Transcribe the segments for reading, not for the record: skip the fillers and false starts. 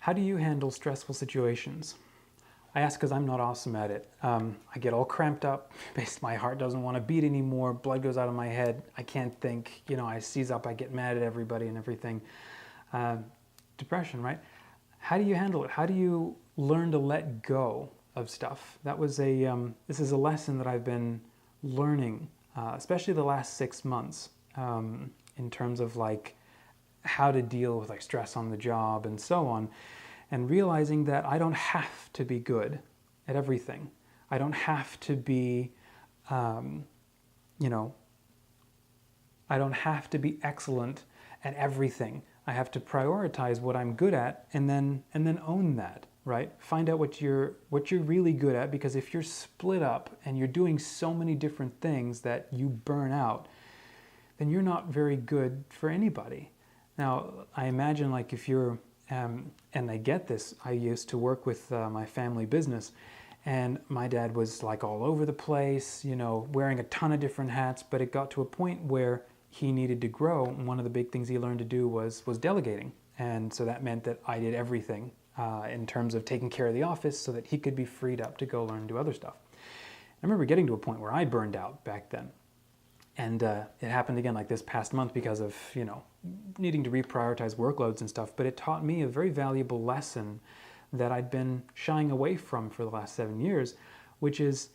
How do you handle stressful situations? I ask because I'm not awesome at it. I get all cramped up, my heart doesn't want to beat anymore, blood goes out of my head, I can't think, I seize up, I get mad at everybody and everything. Depression, right? How do you handle it? How do you learn to let go of stuff? This is a lesson that I've been learning, especially the last 6 months, in terms of like how to deal with like stress on the job and so on. And realizing that I don't have to be good at everything. I don't have to be, I don't have to be excellent at everything. I have to prioritize what I'm good at and then own that, right? Find out what you're really good at, because if you're split up and you're doing so many different things that you burn out, then you're not very good for anybody. Now, I imagine like if you're and I get this. I used to work with my family business, and my dad was like all over the place, wearing a ton of different hats, but it got to a point where he needed to grow, and one of the big things he learned to do was delegating. And so that meant that I did everything in terms of taking care of the office so that he could be freed up to go learn and do other stuff. I remember getting to a point where I burned out back then. And it happened again like this past month because of, needing to reprioritize workloads and stuff. But it taught me a very valuable lesson that I'd been shying away from for the last 7 years, which is,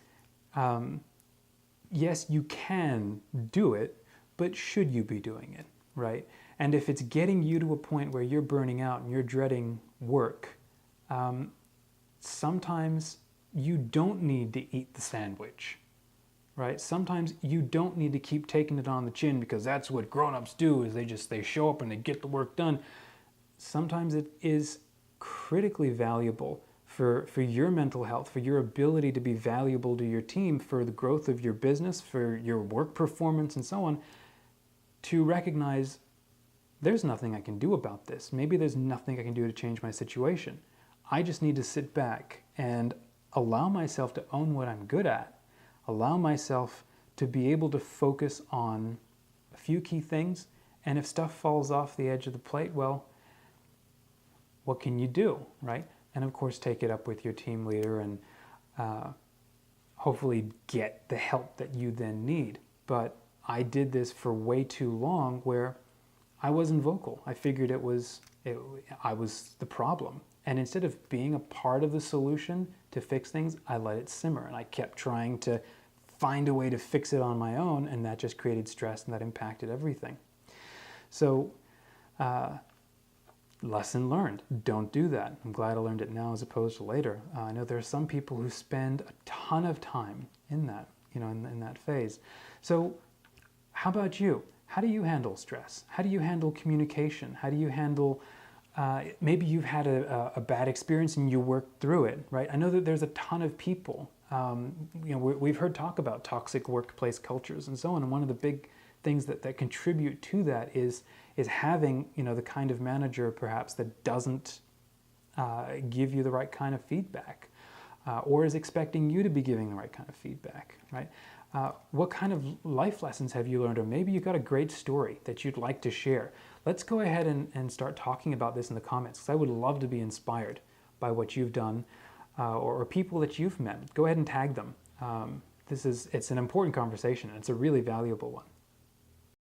yes, you can do it, but should you be doing it, right? And if it's getting you to a point where you're burning out and you're dreading work, sometimes you don't need to eat the sandwich. Right? Sometimes you don't need to keep taking it on the chin, because that's what grown-ups do, is they show up and they get the work done. Sometimes it is critically valuable for your mental health, for your ability to be valuable to your team, for the growth of your business, for your work performance and so on, to recognize there's nothing I can do about this. Maybe there's nothing I can do to change my situation. I just need to sit back and allow myself to own what I'm good at. Allow myself to be able to focus on a few key things, and if stuff falls off the edge of the plate, well, what can you do, right? And of course, take it up with your team leader and hopefully get the help that you then need. But I did this for way too long where I wasn't vocal. I figured I was the problem. And instead of being a part of the solution to fix things, I let it simmer, and I kept trying to find a way to fix it on my own, and that just created stress, and that impacted everything. So, lesson learned. Don't do that. I'm glad I learned it now as opposed to later. I know there are some people who spend a ton of time in that, in that phase. So, how about you? How do you handle stress? How do you handle communication? How do you handle maybe you've had a bad experience and you worked through it, right? I know that there's a ton of people, we've heard talk about toxic workplace cultures and so on. And one of the big things that contribute to that is having, the kind of manager perhaps that doesn't give you the right kind of feedback, or is expecting you to be giving the right kind of feedback, right? What kind of life lessons have you learned? Or maybe you've got a great story that you'd like to share. Let's go ahead and start talking about this in the comments, because I would love to be inspired by what you've done or people that you've met. Go ahead and tag them. It's an important conversation, and it's a really valuable one.